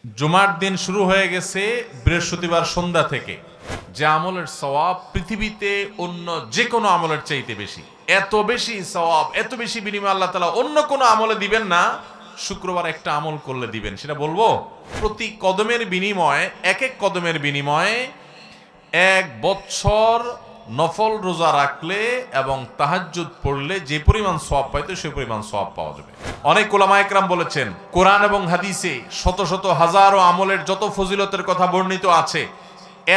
জুমার দিন শুরু হয়ে গেছে বৃহস্পতিবার সন্ধ্যা থেকে। যে আমলের সওয়াব পৃথিবীতে অন্য যে কোনো আমলের চাইতে বেশি, এত বেশি সওয়াব, এত বেশি বিনিময় আল্লাহ তাআলা অন্য কোনো আমলে দিবেন না, শুক্রবার একটা আমল করলে দিবেন। সেটা বলবো, প্রতি কদমের বিনিময়ে, এক এক কদমের বিনিময়ে 1 বছর নফল রোজা রাখলে এবং তাহাজ্জুদ পড়লে যে পরিমাণ সওয়াব পাইতো সেই পরিমাণ সওয়াব পাওয়া যাবে। অনেক উলামা একরাম বলেছেন, কোরআন এবং হাদিসে শত শত হাজারো আমলের যত ফজিলতের কথা বর্ণিত আছে,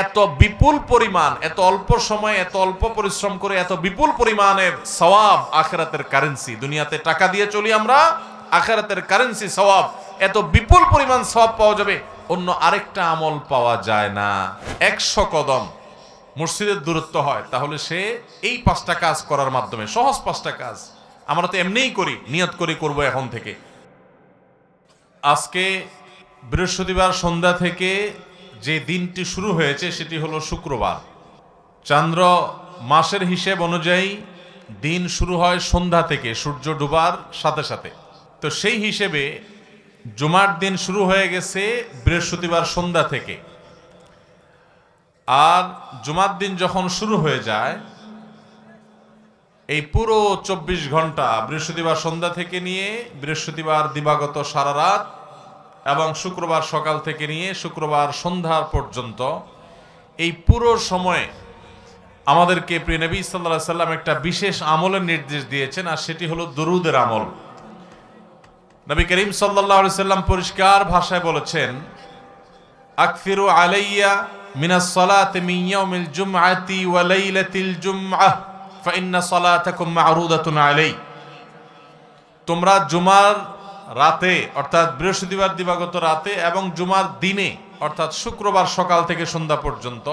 এত বিপুল পরিমাণ, এত অল্প সময়ে এত অল্প পরিশ্রম করে এত বিপুল পরিমাণের সওয়াব, আখিরাতের কারেন্সি। দুনিয়াতে টাকা দিয়ে চলি আমরা, আখিরাতের কারেন্সি সওয়াব, এত বিপুল পরিমাণ সওয়াব পাওয়া যাবে, অন্য আরেকটা আমল পাওয়া যায় না। 100 কদম মসজিদের দূরত্ব হয়, তাহলে সে এই 5টা কাজ করার মাধ্যমে, সহজ 5টা কাজ আমরা তো এমনিই করি, নিয়ত করি করব এখন থেকে। আজকে বৃহস্পতিবার সন্ধ্যা থেকে যে দিনটি শুরু হয়েছে সেটি হলো শুক্রবার। চান্দ্র মাসের হিসেব অনুযায়ী দিন শুরু হয় সন্ধ্যা থেকে, সূর্য ডুবার সাথে সাথে। তো সেই হিসেবে জুমার দিন শুরু হয়ে গেছে বৃহস্পতিবার সন্ধ্যা থেকে। আর জুমার দিন যখন শুরু হয়ে যায়, এই পুরো 24 ঘন্টা বৃহস্পতিবার সন্ধ্যা থেকে নিয়ে বৃহস্পতিবার দিবাগত সারা রাত এবং শুক্রবার সকাল থেকে নিয়ে শুক্রবার সন্ধ্যা পর্যন্ত, এই পুরো সময়ে আমাদেরকে প্রিয় নবী সাল্লাল্লাহু আলাইহি সাল্লাম একটা বিশেষ আমলের নির্দেশ দিয়েছেন, আর সেটি হলো দুরুদের আমল। নবী করিম সাল্লাল্লাহু আলাইহি সাল্লাম পরিষ্কার ভাষায় বলেছেন, আকসিরু আলাইয়া মিনাস সালাতি মিন ইয়াউমিল জুমআতি ওয়া লাইলাতিল জুমআহ ফাইন্না সালাতাকুম মা'রুদাতুন আলাই। তোমরা জুমার রাতে অর্থাৎ বৃহস্পতিবার দিবাগত রাতে এবং জুমার দিনে অর্থাৎ শুক্রবার সকাল থেকে সন্ধ্যা পর্যন্ত,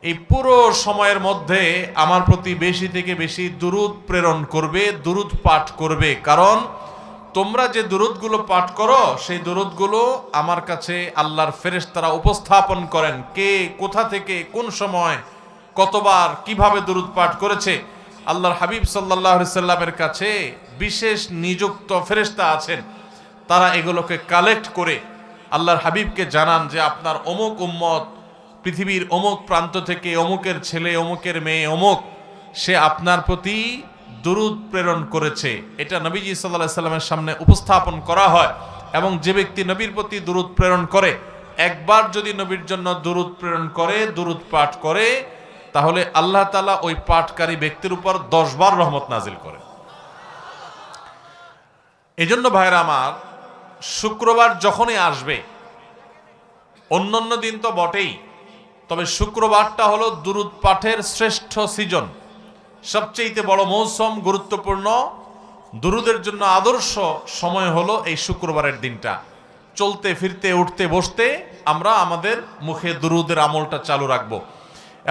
এই পুরো সময়ের মধ্যে আমার প্রতি বেশি থেকে বেশি দুরূদ প্রেরণ করবে, দুরূদ পাঠ করবে। কারণ তোমরা যে দুরূদগুলো পাঠ করো সেই দুরূদগুলো আমার কাছে আল্লাহর ফেরেশতারা উপস্থাপন করেন, কে কোথা থেকে কোন সময় কতবার কিভাবে দুরূদ পাঠ করেছে। আল্লাহর হাবিব সাল্লাল্লাহু আলাইহি সাল্লামের কাছে বিশেষ নিযুক্ত ফেরেশতা আছেন, তারা এগুলোকে কালেক্ট করে আল্লাহর হাবিবকে জানান যে আপনার অমুক উম্মত পৃথিবীর অমুক প্রান্ত থেকে, অমুকের ছেলে, অমুকের মেয়ে, অমুক, সে আপনার প্রতি দুরূদ প্রেরণ করেছে। এটা নবীজি সাল্লাল্লাহু আলাইহি সাল্লামের সামনে উপস্থাপন করা হয়। এবং যে ব্যক্তি নবীর প্রতি দুরূদ প্রেরণ করে, একবার যদি নবীর জন্য দুরূদ প্রেরণ করে, দুরূদ পাঠ করে, তাহলে আল্লাহ তাআলা ওই পাঠকারী ব্যক্তির উপর 10 বার রহমত নাজিল করে। এজন্য ভাইরা আমার, শুক্রবার যখনই আসবে, অন্যান্য দিন তো বটেই, তবে শুক্রবারটা হলো দুরূদ পাঠের শ্রেষ্ঠ সিজন, সবচেয়ে বড় মৌসুম, গুরুত্বপূর্ণ দুরূদের জন্য আদর্শ সময় হলো এই শুক্রবারের দিনটা। চলতে ফিরতে উঠতে বসতে আমরা আমাদের মুখে দুরূদের আমলটা চালু রাখবো।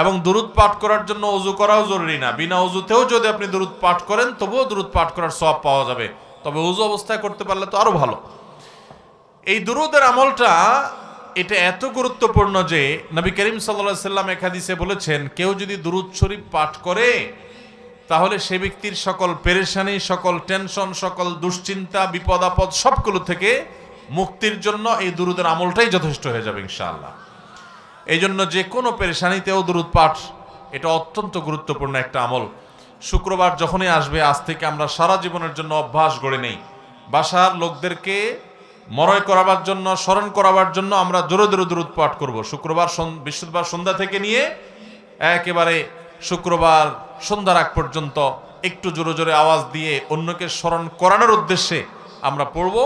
এবং দুরূদ পাঠ করার জন্য ওযু করাও জরুরি না, বিনা ওযুতেও যদি আপনি দুরূদ পাঠ করেন তবুও দুরূদ পাঠ করার সওয়াব পাওয়া যাবে, তবে ওযু অবস্থায় করতে পারলে তো আরো ভালো। এই দুরূদের আমলটা এটা এত গুরুত্বপূর্ণ যে নবী করিম সাল্লাল্লাহু আলাইহি সাল্লাম এক হাদিসে বলেছেন, কেউ যদি দুরূদ শরীফ পাঠ করে তাহলে সে ব্যক্তির সকল পেরেশানি, সকল টেনশন, সকল দুশ্চিন্তা, বিপদ আপদ সবগুলো থেকে মুক্তির জন্য এই দুরূদের আমলটাই যথেষ্ট হয়ে যাবে ইনশাআল্লাহ। এই জন্য যে কোনো পেরেশানিতেও দুরূদ পাঠ, এটা অত্যন্ত গুরুত্বপূর্ণ একটা আমল। শুক্রবার যখনই আসবে, আজ থেকে আমরা সারা জীবনের জন্য অভ্যাস গড়ে নেই, বাসার লোকদেরকে মরয় করাবার জন্য, স্মরণ করাবার জন্য আমরা জোরে জোরে দুরূদ পাঠ করব। বৃহস্পতিবার সন্ধ্যা থেকে নিয়ে একেবারে শুক্রবার সন্ধ্যার আগ পর্যন্ত একটু জোরে জোরে আওয়াজ দিয়ে অন্যকে স্মরণ করানোর উদ্দেশ্যে আমরা পড়ব,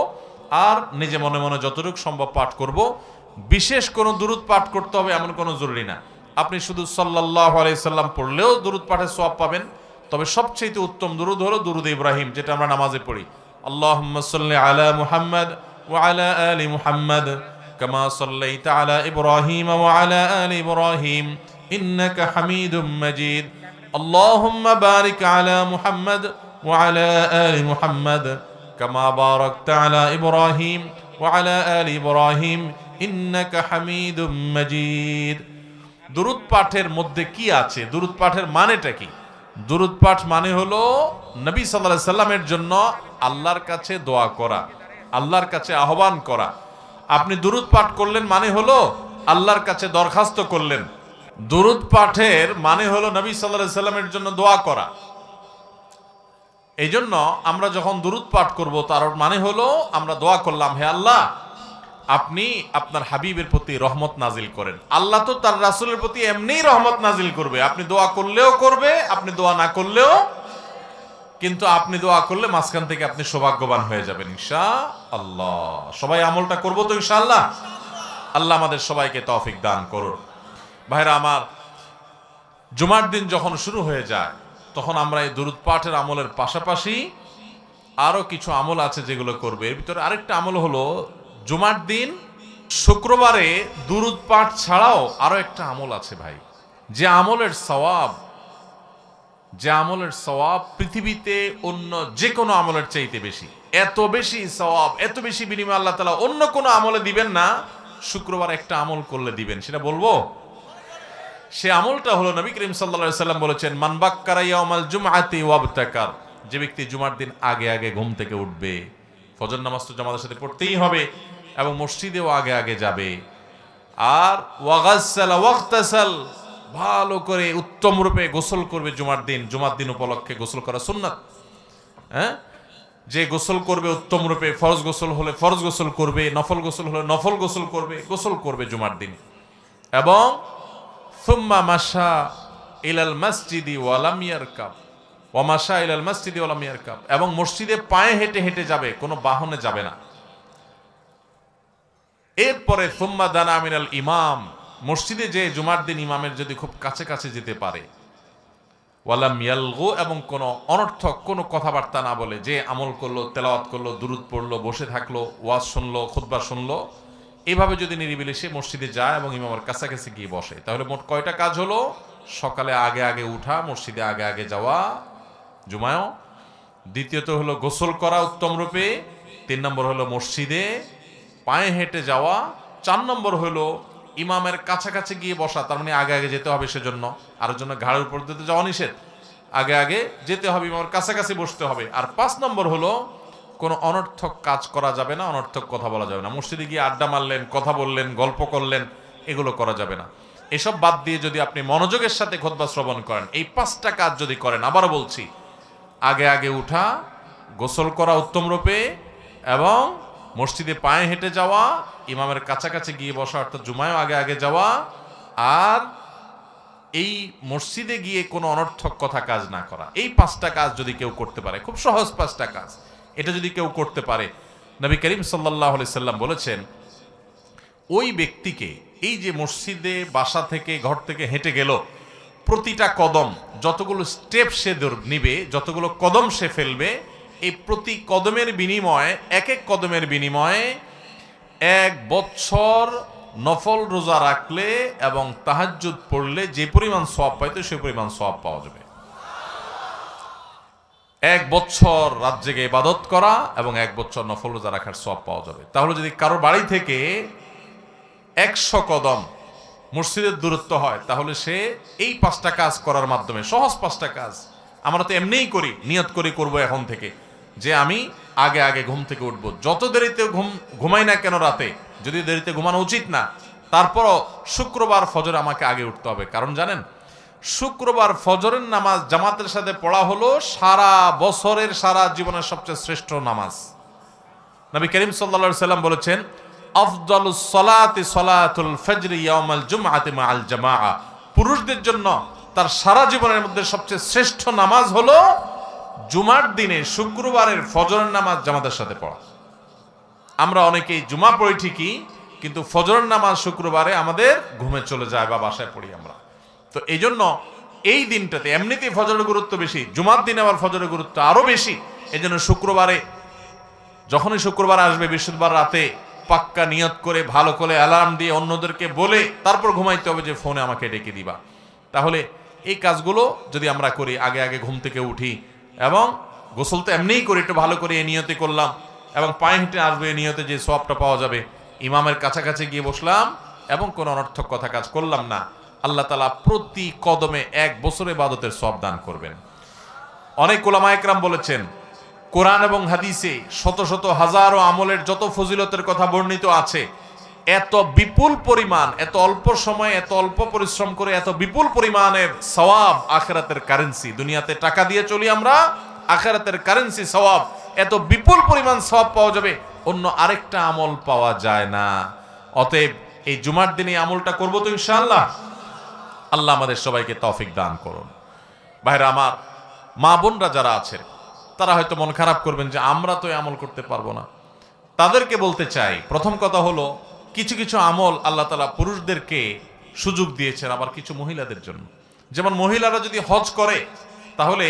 আর নিজে মনে মনে যতটুকু সম্ভব পাঠ করব। বিশেষ কোনো দুরূদ পাঠ করতে হবে এমন কোনো জরুরি না, আপনি শুধু সাল্লাল্লাহু আলাইহি সাল্লাম পড়লেও দুরূদ পাঠের সওয়াব পাবেন। তবে সবচেয়ে উত্তম দুরূদ হলো দুরূদ ইব্রাহিম, যেটা আমরা নামাজে পড়ি, আল্লাহুম্মা সাল্লি আলা মুহাম্মাদ ওয়া আলা আলি মুহাম্মাদ কামা সাল্লাইতা আলা ইব্রাহিম ওয়া আলা আলি ইব্রাহিম ইন্নাকা হামিদুম মাজিদ। আল্লাহুম্মা বারিক আলা মুহাম্মাদ ওয়া আলা আলি মুহাম্মাদ কামা বারাকতা আলা ইব্রাহিম ওয়া আলা আলি ইব্রাহিম ইন্নাকা হামিদুম মাজিদ। দুরূদ পাঠের মধ্যে কি আছে, দুরূদ পাঠের মানেটা কি? দুরূদ পাঠ মানে হলো নবী সাল্লাল্লাহু আলাইহি সাল্লামের জন্য আল্লাহর কাছে দোয়া করা, আল্লাহর কাছে আহ্বান করা, আপনি দুরূদ পাঠ করলেন মানে হলো আল্লাহর কাছে দরখাস্ত করলেন। দুরূদ পাঠের মানে হলো নবী সাল্লাল্লাহু আলাইহি সাল্লামের জন্য দোয়া করা। এই জন্য আমরা যখন দুরূদ পাঠ করব তার মানে হলো আমরা দোয়া করলাম, হে আল্লাহ আপনি আপনার হাবিবের প্রতি রহমত নাজিল করেন। আল্লাহ তো তার রাসূলের প্রতি এমনিই রহমত নাজিল করবে, আপনি দোয়া করলেও করবে, আপনি দোয়া না করলেও। কিন্তু আপনি দোয়া করলে মাঝখান থেকে আপনি সৌভাগ্যবান হয়ে যাবেন ইনশাআল্লাহ। সবাই আমলটা করবো তো ইনশাআল্লাহ। আল্লাহ আমাদের সবাইকে তৌফিক দান করুন। ভাইরা আমার, জুমার দিন যখন শুরু হয়ে যায় তখন আমরা এই দুরূদ পাঠের আমলের পাশাপাশি আরো কিছু আমল আছে যেগুলো করবে। এর ভিতরে আরেকটা আমল হলো জুমার দিন শুক্রবারে দুরূদ পাঠ ছাড়াও আরো একটা আমল আছে ভাই, যে আমলের সওয়াব পৃথিবীতে অন্য যে কোনো আমলের চাইতে বেশি। এত বেশি সওয়াব, এত বেশি বিনিময় আল্লাহ তাআলা অন্য কোনো আমলে দিবেন না, শুক্রবার একটা আমল করলে দিবেন। সেটা বলবো? সে আমলটা হলো নবী করিম সাল্লাল্লাহু আলাইহি সাল্লাম বলেছেন, মান বাক্কারা ইয়াউমাল জুমআতি ওয়াবতাকার, যে ব্যক্তি জুমার দিন আগে আগে ঘুম থেকে উঠবে, ফজর নামাজ তো জামাতের সাথে পড়তেই হবে এবং মসজিদেও আগে আগে যাবে, আর ওয়াগাসসালা ওয়াগতাসাল, ভালো করে উত্তম রূপে গোসল করবে জুমার দিন উপলক্ষে গোসল করা সুন্নাত। হ্যাঁ, যে গোসল করবে উত্তম রূপে, ফরজ গোসল হলে ফরজ গোসল করবে, নফল গোসল হলে নফল গোসল করবে জুমার দিন। এবং সুম্মা মাশা ইলাল মসজিদি ওয়া লাম ইয়ারকাব, ওয়া মাশা ইলাল মসজিদি ওয়া লাম ইয়ারকাব, এবং মসজিদে পায়ে হেঁটে হেঁটে যাবে, কোনো বাহনে যাবে না। এরপরে সুম্মা দানা মিনাল ইমাম, মসজিদে যে জুমার দিন ইমামের যদি খুব কাছে কাছে যেতে পারে, ওয়ালাম ইয়ালগু, এবং কোনো অনর্থক কোনো কথাবার্তা না বলে, যে আমল করলো, তেলাওয়াত করলো, দুরূদ পড়লো, বসে থাকলো, ওয়াজ শুনলো, খুতবা শুনলো, এইভাবে যদি নিরিবিলি সে মসজিদে যায় এবং ইমামের কাছাকাছি গিয়ে বসে, তাহলে মোট কয়টা কাজ হলো? সকালে আগে আগে উঠা, মসজিদে আগে আগে যাওয়া জুমায়ও, দ্বিতীয়ত হলো গোসল করা উত্তম রূপে, 3 নম্বর হলো মসজিদে পায়ে হেঁটে যাওয়া, 4 নম্বর হলো ইমামের কাছাকাছি গিয়ে বসা, তার মানে আগে আগে যেতে হবে সেজন্য, আর জন্য ঘাড়ের উপর দিতে যাওয়া নিষেধ, আগে আগে যেতে হবে, ইমামের কাছাকাছি বসতে হবে। আর 5 নম্বর হলো কোনো অনর্থক কাজ করা যাবে না, অনর্থক কথা বলা যাবে না। মসজিদে গিয়ে আড্ডা মারলেন, কথা বললেন, গল্প করলেন, এগুলো করা যাবে না। এসব বাদ দিয়ে যদি আপনি মনোযোগের সাথে খুতবা শ্রবণ করেন, এই 5টা কাজ যদি করেন, আবার বলছি, আগে আগে উঠা, গোসল করা উত্তম রূপে, এবং মসজিদে পায়ে হেঁটে যাওয়া, ইমামের কাছাকাছি গিয়ে বসা অর্থাৎ জুমায়ও আগে আগে যাওয়া, আর এই মসজিদে গিয়ে কোনো অনর্থক কথা কাজ না করা, এই 5টা কাজ যদি কেউ করতে পারে, খুব সহজ 5টা কাজ, এটা যদি কেউ করতে পারে, নবী করিম সাল্লাল্লাহু আলাইহি সাল্লাম বলেছেন ওই ব্যক্তিকে, এই যে মসজিদে বাসা থেকে ঘর থেকে হেঁটে গেল, প্রতিটা কদম, যতগুলো স্টেপ সে নিবে, যতগুলো কদম সে ফেলবে, এই প্রতি কদমের বিনিময়ে, এক এক কদমের বিনিময়ে 1 বছর নফল রোজা রাখলে এবং তাহাজ্জুদ পড়লে যে পরিমাণ সওয়াব পাইতো সেই পরিমাণ সওয়াব পাওয়া যাবে। 1 বছর রাত জেগে ইবাদত করা এবং 1 বছর নফল রোজা রাখার সওয়াব পাওয়া যাবে। তাহলে যদি কারো বাড়ি থেকে 100 কদম মসজিদের দূরত্ব হয়, তাহলে সে এই 5টা কাজ করার মাধ্যমে, সহজ 5টা কাজ, আমরা তো এমনিই করি, নিয়ত করে করবো এখন থেকে, যে আমি আগে আগে ঘুম থেকে উঠবো, যত দেরিতে ঘুমাই না কেন রাতে, যদি দেরিতে ঘুমানো উচিত না, তারপরও শুক্রবার ফজর আমাকে আগে উঠতে হবে। কারণ জানেন, শুক্রবার ফজরের নামাজ জামাতের সাথে পড়া হলো সারা বছরের, সারা জীবনের সবচেয়ে শ্রেষ্ঠ নামাজ। নবী করিম সাল্লাল্লাহু আলাইহি সাল্লাম বলেছেন, আফদালুস সালাতি সালাতুল ফজর ইয়াউমাল জুমআতি মাআল জামাআ, পুরুষদের জন্য তার সারা জীবনের মধ্যে সবচেয়ে শ্রেষ্ঠ নামাজ হলো জুমার দিনে শুক্রবারের ফজরের নামাজ জামাতের সাথে পড়া। আমরা অনেকেই জুমা পড়ি ঠিকই, কিন্তু ফজরের নামাজ শুক্রবারে আমাদের ঘুমে চলে যায় বা বাসায় পড়ি আমরা। তো এই জন্য এই দিনটাতে এমনিতেই ফজরের গুরুত্ব বেশি, জুমার দিনে আবার ফজরের গুরুত্ব আরো বেশি। এই জন্য শুক্রবারে, যখনই শুক্রবার আসবে, বৃহস্পতিবার রাতে পাক্কা নিয়ত করে, ভালো করে অ্যালার্ম দিয়ে অন্যদেরকে বলে তারপর ঘুমাইতে হবে যে ফোনে আমাকে ডেকে দিবা। তাহলে এই কাজগুলো যদি আমরা করি, আগে আগে ঘুম থেকে উঠি, এবং গোসল তো এমনিই করি, একটু ভালো করে এই নিয়তে করলাম, এবং পায়ে হেঁটে আসবে এই নিয়তে যে সওয়াবটা পাওয়া যাবে, ইমামের কাছাকাছি গিয়ে বসলাম এবং কোনো অনর্থক কথা কাজ করলাম না, আল্লাহ তাআলা প্রতি কদমে 1 বছর ইবাদতের সওয়াব দান করবেন। অনেক উলামা একরাম বলেছেন, কোরআন এবং হাদিসে শত শত হাজারো আমলের যত ফজিলতের কথা বর্ণিত আছে, এত বিপুল পরিমাণ, এত অল্প সময়ে এত অল্প পরিশ্রম করে এত বিপুল পরিমাণের সওয়াব, আখিরাতের কারেন্সি। দুনিয়াতে টাকা দিয়ে চলি আমরা, আখিরাতের কারেন্সি সওয়াব, এত বিপুল পরিমাণ সওয়াব পাওয়া যাবে, অন্য আরেকটা আমল পাওয়া যায় না। অতএব এই জুমার দিনে আমলটা করবো তো ইনশাআল্লাহ। আল্লাহ আমাদের সবাইকে তৌফিক দান করুন। ভাইরা আমার, মা বোনরা যারা আছেন তারা হয়তো মন খারাপ করবেন যে আমরা তো এই আমল করতে পারবো না। তাদেরকে বলতে চাই, প্রথম কথা হলো কিছু কিছু আমল আল্লাহ তাআলা পুরুষদেরকে সুযোগ দিয়েছেন, আবার কিছু মহিলাদের জন্য। যেমন মহিলারা যদি হজ করে, তাহলে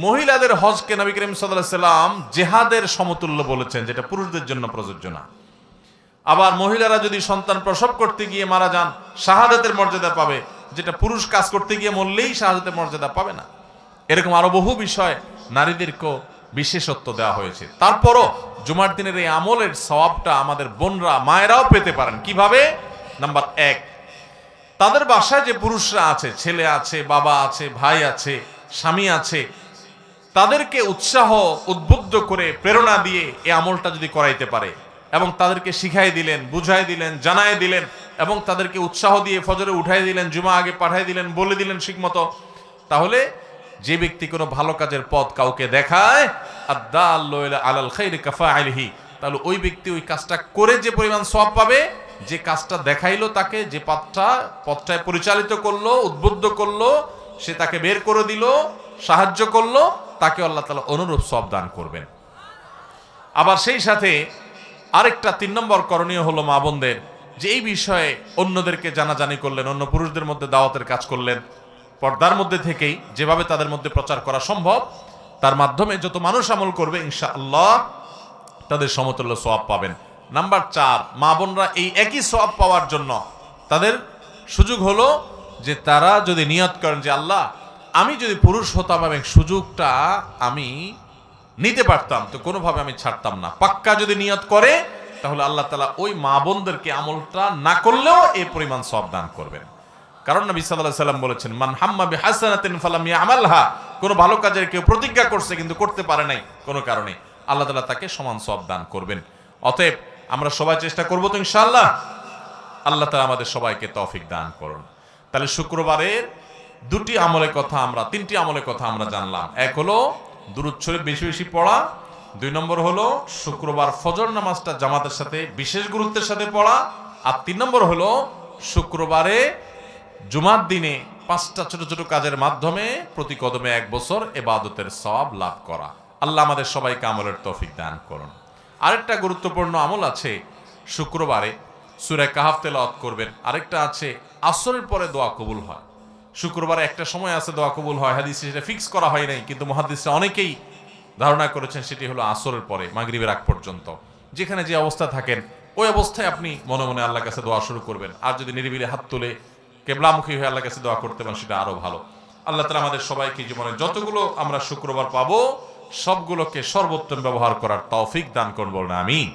মহিলাদের হজকে নবী করিম সাল্লাল্লাহু আলাইহি ওয়াসাল্লাম জিহাদের সমতুল্য বলেছেন, যেটা পুরুষদের জন্য প্রযোজ্য না। আবার মহিলারা যদি সন্তান প্রসব করতে গিয়ে মারা যান, শাহাদাতের মর্যাদা পাবে, যেটা পুরুষ কাজ করতে গিয়ে মরলেই শাহাদাতের মর্যাদা পাবে না। এরকম আরো বহু বিষয় নারীদেরকেও বিশেষত্ব দেওয়া হয়েছে। তারপরও জুমার দিনের এই আমলের সওয়াবটা আমাদের বোনরা, মায়েরাও পেতে পারেন। কিভাবে? নাম্বার 1, তাদের বাসায় যে পুরুষরা আছে, ছেলে আছে, বাবা আছে, ভাই আছে, স্বামী আছে, তাদেরকে উৎসাহ উদ্বুদ্ধ করে প্রেরণা দিয়ে এই আমলটা যদি করাইতে পারে এবং তাদেরকে শিখাই দিলেন, বুঝাই দিলেন, জানাই দিলেন এবং তাদেরকে উৎসাহ দিয়ে ফজরে উঠাই দিলেন, জুমা আগে পাঠাই দিলেন, বলে দিলেন ঠিকমতো, তাহলে যে ব্যক্তি কোনো ভালো কাজের পথ কাউকে দেখায়, আদ-দাল্লু আলাল খাইরি কাফাইলিহি, তাহলে ওই ব্যক্তি ওই কাজটা করে যে পরিমাণ সওয়াব পাবে, যে কাজটা দেখাইলো তাকে, যে পথটায় পরিচালিত করলো, উদ্বুদ্ধ করলো, সে তাকে বের করে দিল, সাহায্য করলো, তাকে আল্লাহ তাআলা অনুরূপ সওয়াব দান করবেন। আবার সেই সাথে আরেকটা 3 নম্বর করণীয় হলো মা বোনদের, যে এই বিষয়ে অন্যদেরকে জানাজানি করলেন, অন্য পুরুষদের মধ্যে দাওয়াতের কাজ করলেন, পর্দার মধ্যে থেকেই যেভাবে তাদের মধ্যে প্রচার করা সম্ভব, তার মাধ্যমে যত মানুষ আমল করবে ইনশাআল্লাহ তাদের সমতুল্য সওয়াব পাবেন। নাম্বার 4, মা বোনরা এই একই সওয়াব পাওয়ার জন্য তাদের সুযোগ হলো যে তারা যদি নিয়ত করেন যে আল্লাহ, আমি যদি পুরুষ হতাম এবং সুযোগটা আমি নিতে পারতাম তো কোনোভাবে আমি ছাড়তাম না, পাক্কা যদি নিয়ত করে, তাহলে আল্লাহ তাআলা ওই মা বোনদেরকে আমলটা না করলেও এই পরিমাণ সওয়াব দান করবেন। কারণ নবী সাল্লাল্লাহু আলাইহি ওয়াসাল্লাম বলেছেন, মান হাম্মা বিহাসানাতিন ফালাম ইয়ামালহা, কোন ভালো কাজের কেউ প্রতিজ্ঞা করছে কিন্তু করতে পারে নাই কোনো কারণে, আল্লাহ তাআলা তাকে সমান সওয়াব দান করবেন। অতএব আমরা সবাই চেষ্টা করব তো ইনশাআল্লাহ। আল্লাহ তাআলা আমাদের সবাইকে তৌফিক দান করুন। তাহলে শুক্রবারের 2টি আমলের কথা আমরা, 3টি আমলের কথা আমরা জানলাম। এক হলো দুরূদ শরীফ বেশি বেশি পড়া, 2 নম্বর হলো শুক্রবার ফজর নামাজটা জামাতের সাথে বিশেষ গুরুত্বের সাথে পড়া, আর 3 নম্বর হলো শুক্রবারে জুমার দিনে 5টা ছোট ছোট কাজের মাধ্যমে প্রতি কদমে 1 বছর ইবাদতের সওয়াব লাভ করা। আল্লাহ আমাদের সবাইকে আমলের তৌফিক দান করুন। আরেকটা গুরুত্বপূর্ণ আমল আছে, শুক্রবারে সূরা কাহফ তেলাওয়াত করবেন। আরেকটা আছে আসরের পরে দোয়া কবুল হয়। শুক্রবারে একটা সময় আছে দোয়া কবুল হয়, হাদিসে সেটা ফিক্স করা হয় নাই, কিন্তু মুহাদ্দিসরা অনেকেই ধারণা করেছেন সেটি হলো আসরের পরে মাগরিবের আগ পর্যন্ত। যেখানে যে অবস্থা থাকেন ওই অবস্থায় আপনি মনে মনে আল্লাহর কাছে দোয়া শুরু করবেন। আর যদি নিরিবিলি হাত তুলে কিবলামুখী হয়ে আল্লাহর কাছে দোয়া করতে পারেন সেটা আরো ভালো। আল্লাহ তাআলা আমাদের সবাইকে জীবনে যতগুলো আমরা শুক্রবার পাবো সবগুলোকে সর্বোত্তম ব্যবহার করার তৌফিক দান করুন, বলুন আমিন।